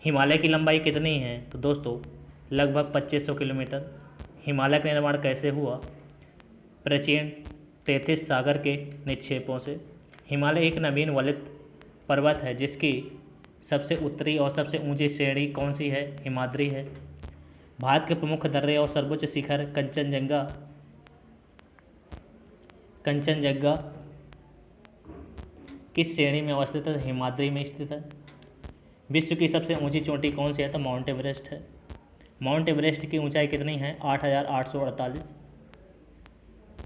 हिमालय की लंबाई कितनी है? तो दोस्तों लगभग 2500 किलोमीटर। हिमालय का निर्माण कैसे हुआ? प्राचीन तैतीस सागर के निक्षेपों से। हिमालय एक नवीन वलित पर्वत है जिसकी सबसे उत्तरी और सबसे ऊंची श्रेणी कौन सी है? हिमाद्री है। भारत के प्रमुख दर्रे और सर्वोच्च शिखर कंचनजंगा कंचनजंगा किस श्रेणी में अवस्थित है? हिमाद्री में स्थित है। विश्व की सबसे ऊंची चोटी कौन सी है? तो माउंट एवरेस्ट है। माउंट एवरेस्ट की ऊंचाई कितनी है? 8,848।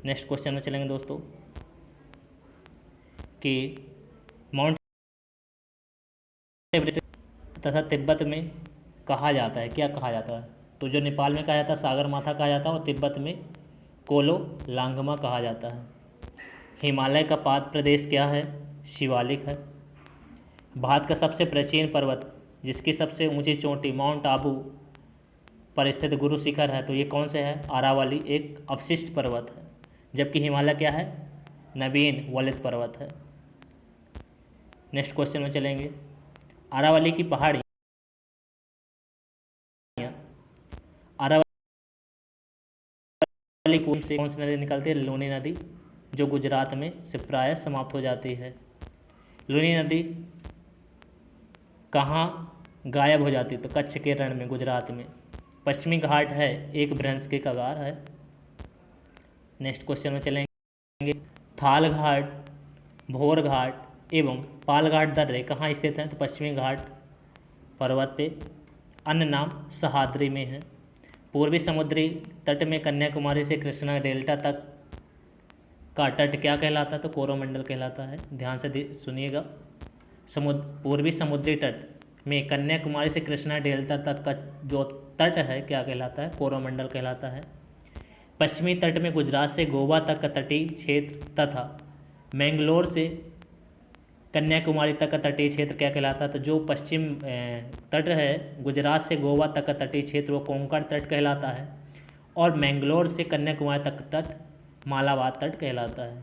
नेक्स्ट क्वेश्चन में चलेंगे दोस्तों कि माउंट एवरेस्ट तथा तिब्बत में कहा जाता है, क्या कहा जाता है? तो जो नेपाल में कहा जाता है सागर माथा कहा जाता है और तिब्बत में कोलो लांगमा कहा जाता है। हिमालय का पाद प्रदेश क्या है? शिवालिक है। भारत का सबसे प्राचीन पर्वत जिसकी सबसे ऊंची चोटी माउंट आबू पर स्थित गुरु शिखर है, तो ये कौन से है? आरावली एक अवशिष्ट पर्वत है, जबकि हिमालय क्या है? नवीन वलित पर्वत है। नेक्स्ट क्वेश्चन में चलेंगे। आरावली की पहाड़ी आरावली कुंड से कौन सी नदी निकलती है? लूनी नदी, जो गुजरात में से प्राय समाप्त हो जाती है। लूनी नदी कहाँ गायब हो जाती है? तो कच्छ के रण में, गुजरात में। पश्चिमी घाट है एक भ्रंश के कगार है। नेक्स्ट क्वेश्चन में चलेंगे। थाल घाट, भोर घाट एवं पाल घाट दर्रे कहाँ स्थित हैं? तो पश्चिमी घाट पर्वत पे। अन्य नाम सह्याद्री में है। पूर्वी समुद्री तट में कन्याकुमारी से कृष्णा डेल्टा तक का तट क्या कहलाता है? तो कोरोमंडल कहलाता है। ध्यान से सुनिएगा। पूर्वी समुद्री तट में कन्याकुमारी से कृष्णा डेल्टा तक का जो तट है क्या कहलाता है? कोरोमंडल कहलाता है। पश्चिमी तट में गुजरात से गोवा तक का तटीय क्षेत्र तथा मैंगलोर से कन्याकुमारी तक का तटीय क्षेत्र क्या कहलाता है? तो जो पश्चिम तट है गुजरात से गोवा तक का तटीय क्षेत्र वो कोंकण तट कहलाता है, और मैंगलोर से कन्याकुमारी तक तट मालाबार तट कहलाता है।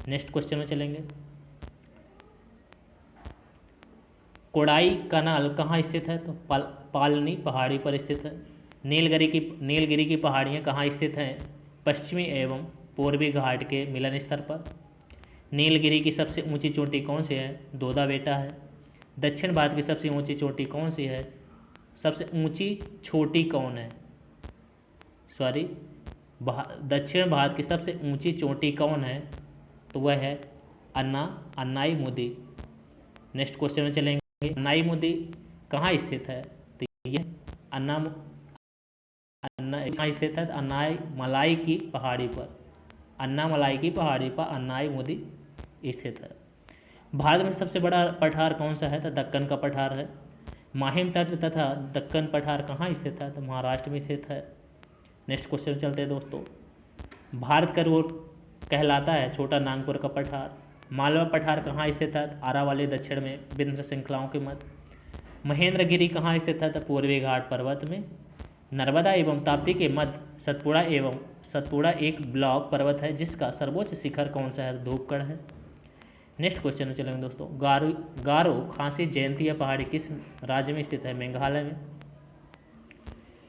नेक्स्ट क्वेश्चन में चलेंगे। कोडाई कनाल कहाँ स्थित है? तो पालनी पहाड़ी पर स्थित है। नीलगिरी की पहाड़ियाँ कहाँ स्थित हैं? पश्चिमी एवं पूर्वी घाट के मिलन स्तर पर। नीलगिरी की सबसे ऊंची चोटी कौन सी है? दोदा बेटा है। दक्षिण भारत की सबसे ऊंची चोटी कौन सी है? सबसे ऊंची छोटी कौन है? सॉरी, दक्षिण भारत की सबसे ऊंची चोटी कौन है? तो वह है अन्नाई मुदी। नेक्स्ट क्वेश्चन में चलेंगे। अन्नाई मुदी कहाँ स्थित है? तो यह कहाँ स्थित है? अन्नाई मलाई की पहाड़ी पर। अन्नामलाई की पहाड़ी पर अन्नाई मुदी स्थित है। भारत में सबसे बड़ा पठार कौन सा है? तो दक्कन का पठार है। माहिम तट तथा दक्कन पठार कहाँ स्थित है? तो महाराष्ट्र में स्थित है। नेक्स्ट क्वेश्चन चलते हैं दोस्तों। भारत का रोड कहलाता है छोटा नागपुर का पठार। मालवा पठार कहाँ स्थित है? आरावली दक्षिण में विंध्य श्रृंखलाओं के मध्य। महेंद्रगिरी कहाँ स्थित है? तो पूर्वी घाट पर्वत में। नर्मदा एवं ताप्ती के मध्य सतपुड़ा एक ब्लॉक पर्वत है जिसका सर्वोच्च शिखर कौन सा है? धूपगढ़ है। नेक्स्ट क्वेश्चन में चलेंगे दोस्तों। गारो खासी जयंतिया पहाड़ी किस राज्य में स्थित है? मेघालय में।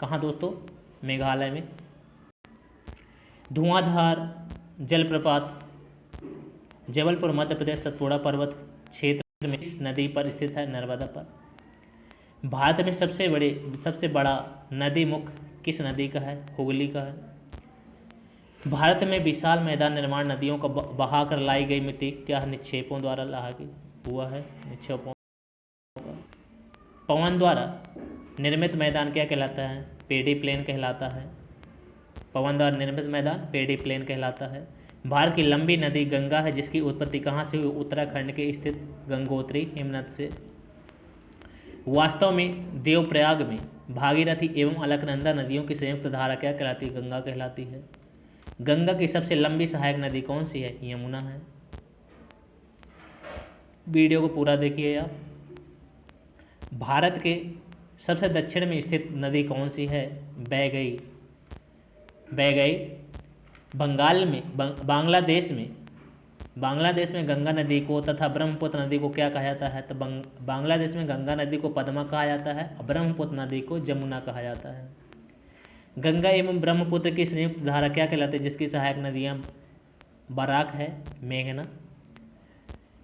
कहाँ दोस्तों? मेघालय में। धुआंधार जलप्रपात जबलपुर मध्य प्रदेश सतपुड़ा पर्वत क्षेत्र में इस नदी पर स्थित है? नर्मदा पर। भारत में सबसे बड़ा नदी मुख किस नदी का है? हुगली का है। भारत में विशाल मैदान निर्माण नदियों को बहाकर लाई गई मिट्टी क्या है? निक्षेपों द्वारा हुआ है। निक्षेपों पवन द्वारा निर्मित मैदान क्या कहलाता है? पेडी प्लेन कहलाता है। पवन द्वारा निर्मित मैदान पेडी प्लेन कहलाता है। भारत की लंबी नदी गंगा है जिसकी उत्पत्ति कहाँ से हुई? उत्तराखंड के स्थित गंगोत्री हिमनद से। वास्तव में देवप्रयाग में भागीरथी एवं अलकनंदा नदियों की संयुक्त धारा क्या कहलाती है? गंगा कहलाती है। गंगा की सबसे लंबी सहायक नदी कौन सी है? यमुना है। वीडियो को पूरा देखिए आप। भारत के सबसे दक्षिण में स्थित नदी कौन सी है? बैगई। बांग्लादेश में बांग्लादेश में गंगा नदी को तथा ब्रह्मपुत्र नदी को क्या कहा जाता है? तो बांग्लादेश में गंगा नदी को पद्मा कहा जाता है और ब्रह्मपुत्र नदी को जमुना कहा जाता है। गंगा एवं ब्रह्मपुत्र की संयुक्त धारा क्या कहलाती है, जिसकी सहायक नदियाँ बराक है, मेघना।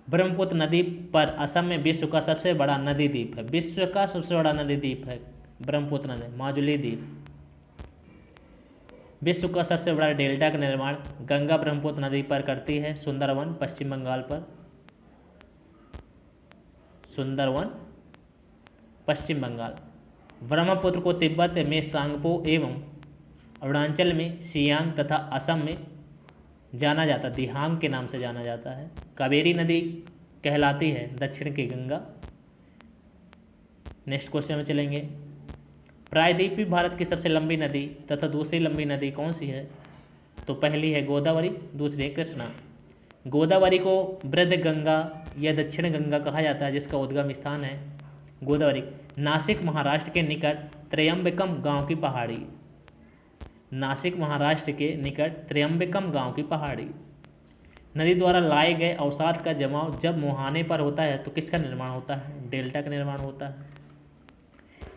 ब्रह्मपुत्र नदी पर असम में विश्व का सबसे बड़ा नदी द्वीप है, विश्व का सबसे बड़ा नदी द्वीप है ब्रह्मपुत्र नदी, माजुली द्वीप। विश्व का सबसे बड़ा डेल्टा का निर्माण गंगा ब्रह्मपुत्र नदी पर करती है, सुंदरवन पश्चिम बंगाल पर, सुंदरवन पश्चिम बंगाल। ब्रह्मपुत्र को तिब्बत में सांगपो एवं अरुणाचल में सियांग तथा असम में जाना जाता, दिहांग के नाम से जाना जाता है। कावेरी नदी कहलाती है दक्षिण की गंगा। नेक्स्ट क्वेश्चन में चलेंगे। प्रायद्वीपीय भारत की सबसे लंबी नदी तथा दूसरी लंबी नदी कौन सी है? तो पहली है गोदावरी, दूसरी है कृष्णा। गोदावरी को वृद्ध गंगा या दक्षिण गंगा कहा जाता है, जिसका उद्गम स्थान है गोदावरी नासिक महाराष्ट्र के निकट त्र्यंबकम गांव की पहाड़ी, नासिक महाराष्ट्र के निकट त्र्यंबकम गांव की पहाड़ी। नदी द्वारा लाए गए अवसाद का जमाव जब मुहाने पर होता है तो किसका निर्माण होता है? डेल्टा का निर्माण होता है।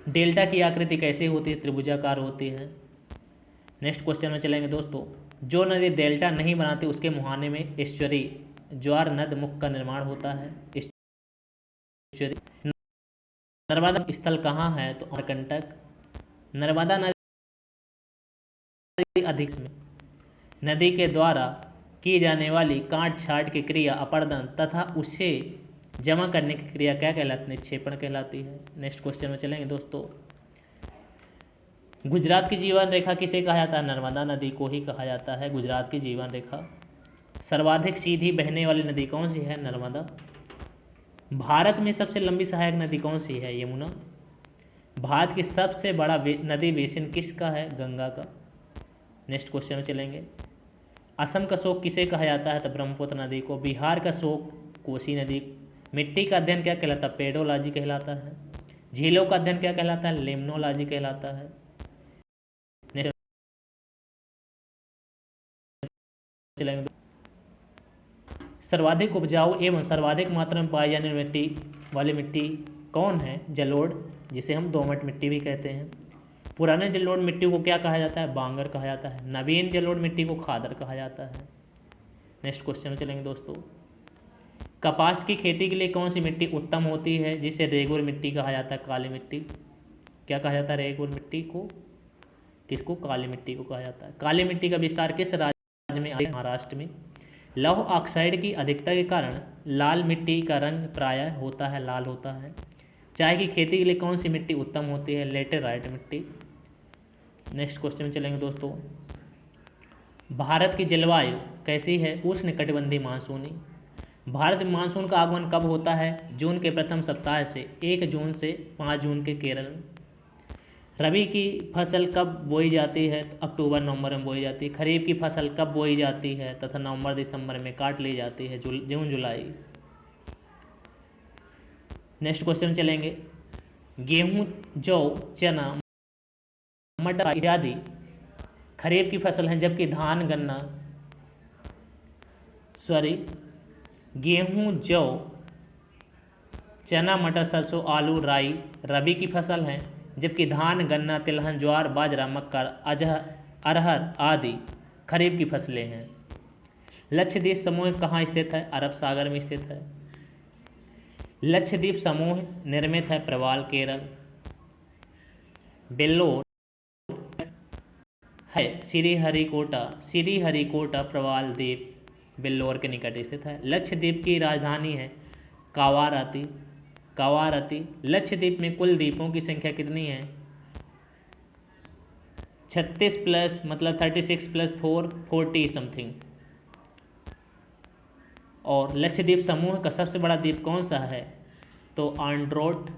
डेल्टा की आकृति कैसे होती है? त्रिभुजाकार होती है। नेक्स्ट क्वेश्चन में चलेंगे दोस्तों। जो नदी डेल्टा नहीं बनाती उसके मुहाने में एस्चुरी, ज्वार नद मुख का निर्माण होता है, एस्चुरी। नर्मदा स्थल कहाँ है? तो अमरकंटक। नर्मदा नदी अधिक में नदी के द्वारा की जाने वाली काट छाट की क्रिया अपरदन तथा उसे जमा करने की क्रिया क्या कहलाती है? निक्षेपण कहलाती है। नेक्स्ट क्वेश्चन में चलेंगे दोस्तों। गुजरात की जीवन रेखा किसे कहा जाता है? नर्मदा नदी को ही कहा जाता है गुजरात की जीवन रेखा। सर्वाधिक सीधी बहने वाली नदी कौन सी है? नर्मदा। भारत में सबसे लंबी सहायक नदी कौन सी है? यमुना। भारत की सबसे बड़ा नदी बेसिन किसका है? गंगा का। नेक्स्ट क्वेश्चन में चलेंगे। असम का शोक किसे कहा जाता है? तो ब्रह्मपुत्र नदी को। बिहार का शोक कोसी नदी। मिट्टी का अध्ययन क्या कहलाता है? पेडोलॉजी कहलाता है। झीलों का अध्ययन क्या कहलाता है? लिम्नोलॉजी कहलाता है। चलेंगे। सर्वाधिक उपजाऊ एवं सर्वाधिक मात्रा में पाई जाने वाली मिट्टी कौन है? जलोढ़, जिसे हम दोमट मिट्टी भी कहते हैं। पुराने जलोढ़ मिट्टी को क्या कहा जाता है? बांगर कहा जाता है। नवीन जलोढ़ मिट्टी को खादर कहा जाता है। नेक्स्ट क्वेश्चन में चलेंगे दोस्तों। कपास की खेती के लिए कौन सी मिट्टी उत्तम होती है, जिसे रेगुर मिट्टी कहा जाता है? काली मिट्टी। क्या कहा जाता है रेगुर मिट्टी को? किसको? काली मिट्टी को कहा जाता है। काली मिट्टी का विस्तार किस राज्य में? महाराष्ट्र में। लौह ऑक्साइड की अधिकता के कारण लाल मिट्टी का रंग प्रायः होता है लाल होता है। चाय की खेती के लिए कौन सी मिट्टी उत्तम होती है? लेटेराइट मिट्टी। नेक्स्ट क्वेश्चन में चलेंगे दोस्तों। भारत की जलवायु कैसी है? उष्णकटिबंधीय मानसूनी। भारत में मानसून का आगमन कब होता है? जून के प्रथम सप्ताह से 1 जून से 5 जून के केरल में। रबी की फसल कब बोई जाती है? तो अक्टूबर नवंबर में बोई जाती है। खरीफ की फसल कब बोई जाती है? तथा नवंबर दिसंबर में काट ली जाती है, जून जुलाई। नेक्स्ट क्वेश्चन चलेंगे। गेहूं, जौ, चना, मटर इत्यादि खरीफ की फसल हैं, जबकि धान गन्ना गेहूं, जौ, चना, मटर, सरसों, आलू, राई रबी की फसल हैं, जबकि धान, गन्ना, तिलहन, ज्वार, बाजरा, मक्का, अरहर आदि खरीफ की फसलें हैं। लक्षद्वीप समूह कहाँ स्थित है? अरब सागर में स्थित है। लक्षद्वीप समूह निर्मित है प्रवाल, केरल। बेल्लोर है श्रीहरिकोटा प्रवाल द्वीप बेल्लोर के निकट स्थित है। लक्षद्वीप की राजधानी है कावारती। लक्षद्वीप में कुल द्वीपों की संख्या कितनी है? 36 प्लस मतलब 36 + 4 40 समथिंग। और लक्षद्वीप समूह का सबसे बड़ा द्वीप कौन सा है? तो आंड्रोट।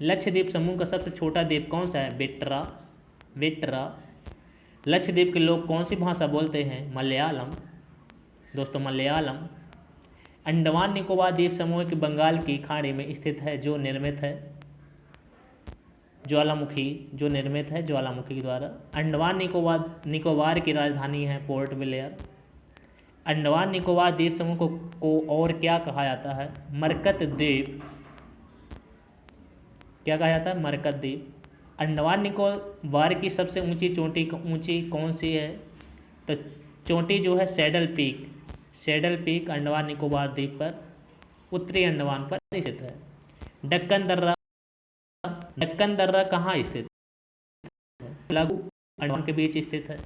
लक्षद्वीप समूह का सबसे छोटा द्वीप कौन सा है? बेट्रा। लक्षद्वीप के लोग कौन सी भाषा बोलते हैं? मलयालम। दोस्तों मलयालम। अंडमान निकोबार द्वीप समूह के बंगाल की खाड़ी में स्थित है, जो निर्मित है ज्वालामुखी के द्वारा। अंडमान निकोबार की राजधानी है पोर्ट ब्लेयर। अंडमान निकोबार द्वीप समूह को और क्या कहा जाता है? मरकत द्वीप। क्या कहा जाता है? मरकत द्वीप। अंडमान निकोबार की सबसे ऊंची कौन सी है? तो चोटी जो है सैडल पीक अंडमान निकोबार द्वीप पर उत्तरी अंडमान पर स्थित है। डक्कन दर्रा कहाँ स्थित है? लघु अंडमान के बीच स्थित है।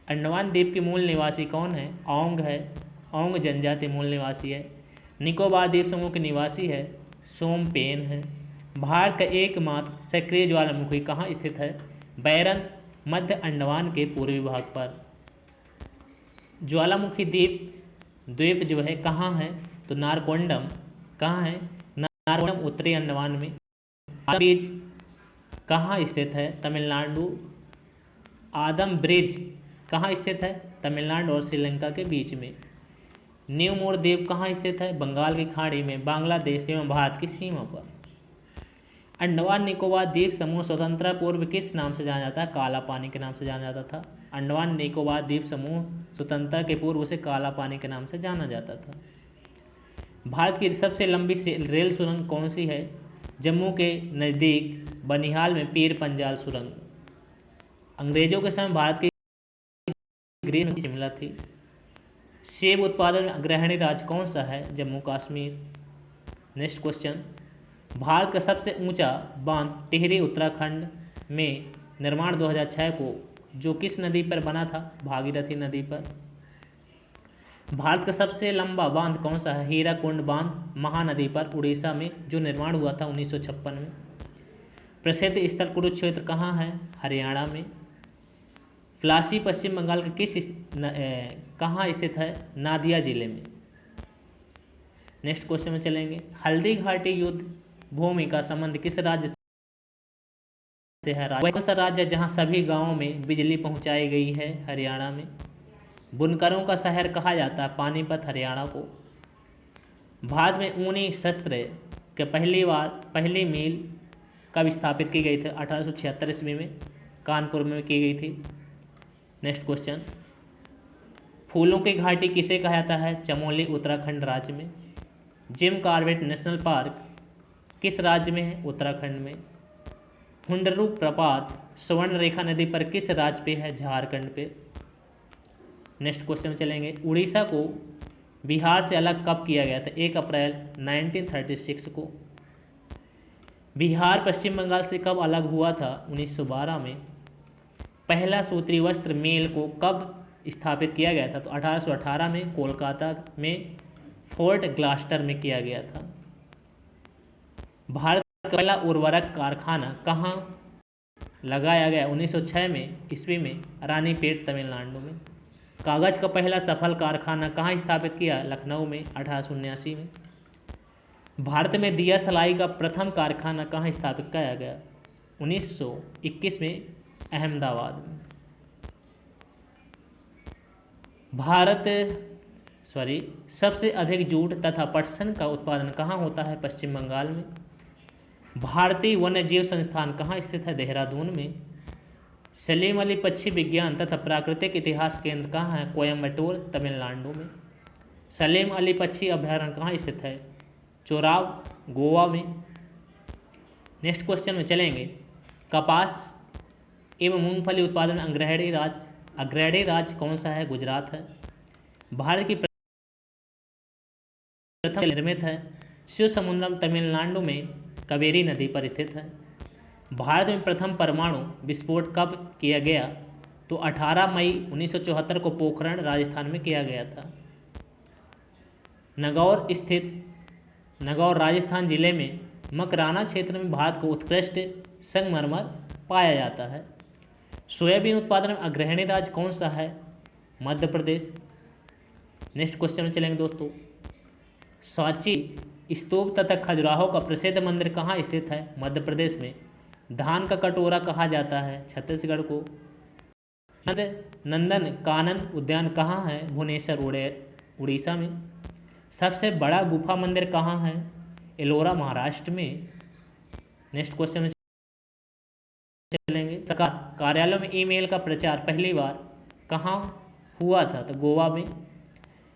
अंडमान द्वीप के मूल निवासी कौन है? ओंग जनजाति मूल निवासी है। निकोबार द्वीप समूह के निवासी है सोमपेन है। भारत का एकमात्र सक्रिय ज्वालामुखी कहाँ स्थित है? बैरन मध्य अंडमान के पूर्वी भाग पर। ज्वालामुखी द्वीप जो है कहाँ है? तो नारकोंडम। कहाँ है? नारकोंडम उत्तरी अंडमान में। बीच कहाँ स्थित है? तमिलनाडु। आदम ब्रिज कहाँ स्थित है? तमिलनाडु और श्रीलंका के बीच में। न्यू मोर द्वीप कहाँ स्थित है? बंगाल की खाड़ी में, बांग्लादेश एवं भारत की सीमा पर। अंडमान निकोबार द्वीप समूह स्वतंत्रता पूर्व किस नाम से जाना जाता है? काला पानी के नाम से जाना जाता था। अंडमान निकोबार द्वीप समूह स्वतंत्रता के पूर्व उसे काला पानी के नाम से जाना जाता था। भारत की सबसे लंबी रेल सुरंग कौन सी है? जम्मू के नज़दीक बनिहाल में पीर पंजाल सुरंग। अंग्रेजों के समय भारत की गृह शिमला थी। सेब उत्पादन में अग्रणी राज्य कौन सा है? जम्मू कश्मीर। नेक्स्ट क्वेश्चन, भारत का सबसे ऊंचा बांध टिहरी उत्तराखंड में निर्माण 2006 को जो किस नदी पर बना था? भागीरथी नदी पर। भारत का सबसे लंबा बांध कौन सा है? हीराकुंड बांध महानदी पर उड़ीसा में, जो निर्माण हुआ था 1956 में। प्रसिद्ध स्थल कुरुक्षेत्र कहाँ है? हरियाणा में। फ्लासी पश्चिम बंगाल के कहाँ स्थित है? नादिया जिले में। नेक्स्ट क्वेश्चन में चलेंगे, हल्दी घाटी युद्ध भूमि का संबंध किस राज्य से है? कौन सा राज्य जहां सभी गांवों में बिजली पहुंचाई गई है? हरियाणा में। बुनकरों का शहर कहा जाता है पानीपत, हरियाणा को। भारत में ऊनी शस्त्र के पहली मील कब स्थापित की गई थी? 1876 ईस्वी में कानपुर में की गई थी। नेक्स्ट क्वेश्चन, फूलों की घाटी किसे कहा जाता है? चमोली उत्तराखंड राज्य में। जिम कॉर्बेट नेशनल पार्क किस राज्य में है? उत्तराखंड में। हुंडरू प्रपात स्वर्ण रेखा नदी पर किस राज्य पे है? झारखंड पे। नेक्स्ट क्वेश्चन में चलेंगे, उड़ीसा को बिहार से अलग कब किया गया था? 1 अप्रैल 1936 को। बिहार पश्चिम बंगाल से कब अलग हुआ था? 1912 में। पहला सूत्री वस्त्र मिल को कब स्थापित किया गया था? तो 1818 में कोलकाता में फोर्ट ग्लास्टर में किया गया था। भारत का पहला उर्वरक कारखाना कहाँ लगाया गया? 1906 में ईस्वी में रानीपेट तमिलनाडु में। कागज का पहला सफल कारखाना कहाँ स्थापित किया? लखनऊ में 1879 में। भारत में दिया सलाई का प्रथम कारखाना कहाँ स्थापित किया गया? 1921 में अहमदाबाद में। सबसे अधिक जूट तथा पटसन का उत्पादन कहाँ होता है? पश्चिम बंगाल में। भारतीय वन्यजीव संस्थान कहाँ स्थित है? देहरादून में। सलीम अली पक्षी विज्ञान तथा प्राकृतिक इतिहास केंद्र कहाँ है? कोयम्बटूर, तमिलनाडु में। सलीम अली पक्षी अभयारण्य कहाँ स्थित है? चोराव, गोवा में। नेक्स्ट क्वेश्चन में चलेंगे, कपास एवं मूंगफली उत्पादन अग्रणी राज्य कौन सा है? गुजरात है। भारत की प्रथम निर्मित है शिवसमुद्रम तमिलनाडु में कावेरी नदी पर स्थित है। भारत में प्रथम परमाणु विस्फोट कब किया गया? तो 18 मई 1974 को पोखरण राजस्थान में किया गया था। नगौर राजस्थान जिले में मकराना क्षेत्र में भारत को उत्कृष्ट संगमरमर पाया जाता है। सोयाबीन उत्पादन में अग्रणी राज्य कौन सा है? मध्य प्रदेश। नेक्स्ट क्वेश्चन में चलेंगे दोस्तों, सांची स्तूप तथा खजुराहो का प्रसिद्ध मंदिर कहाँ स्थित है? मध्य प्रदेश में। धान का कटोरा कहा जाता है छत्तीसगढ़ को। नंदन कानन उद्यान कहाँ है? भुवनेश्वर, उड़ीसा में। सबसे बड़ा गुफा मंदिर कहाँ है? एलोरा, महाराष्ट्र में। नेक्स्ट क्वेश्चन में चलेंगे, सरकार कार्यालयों में ईमेल का प्रचार पहली बार कहाँ हुआ था? तो गोवा में।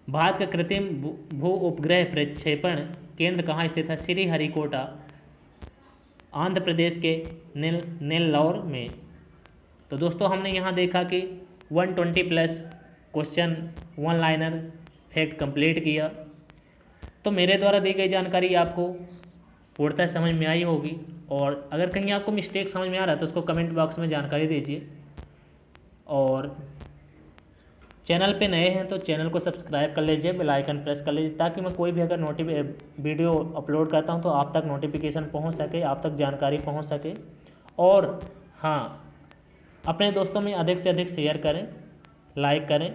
भारत का कृत्रिम भू उपग्रह प्रक्षेपण केंद्र कहाँ स्थित है? श्रीहरिकोटा, आंध्र प्रदेश के नेल्लौर में। तो दोस्तों हमने यहाँ देखा कि 120+ question one liner fact complete किया। तो मेरे द्वारा दी गई जानकारी आपको पूर्णतः समझ में आई होगी, और अगर कहीं आपको मिस्टेक समझ में आ रहा है तो उसको कमेंट बॉक्स में जानकारी दीजिए। और चैनल पे नए हैं तो चैनल को सब्सक्राइब कर लीजिए, बेल आइकन प्रेस कर लीजिए, ताकि मैं कोई भी अगर वीडियो अपलोड करता हूं तो आप तक नोटिफिकेशन पहुंच सके, आप तक जानकारी पहुंच सके। और हाँ, अपने दोस्तों में अधिक से अधिक शेयर करें, लाइक करें।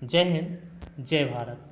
जय हिंद, जय भारत।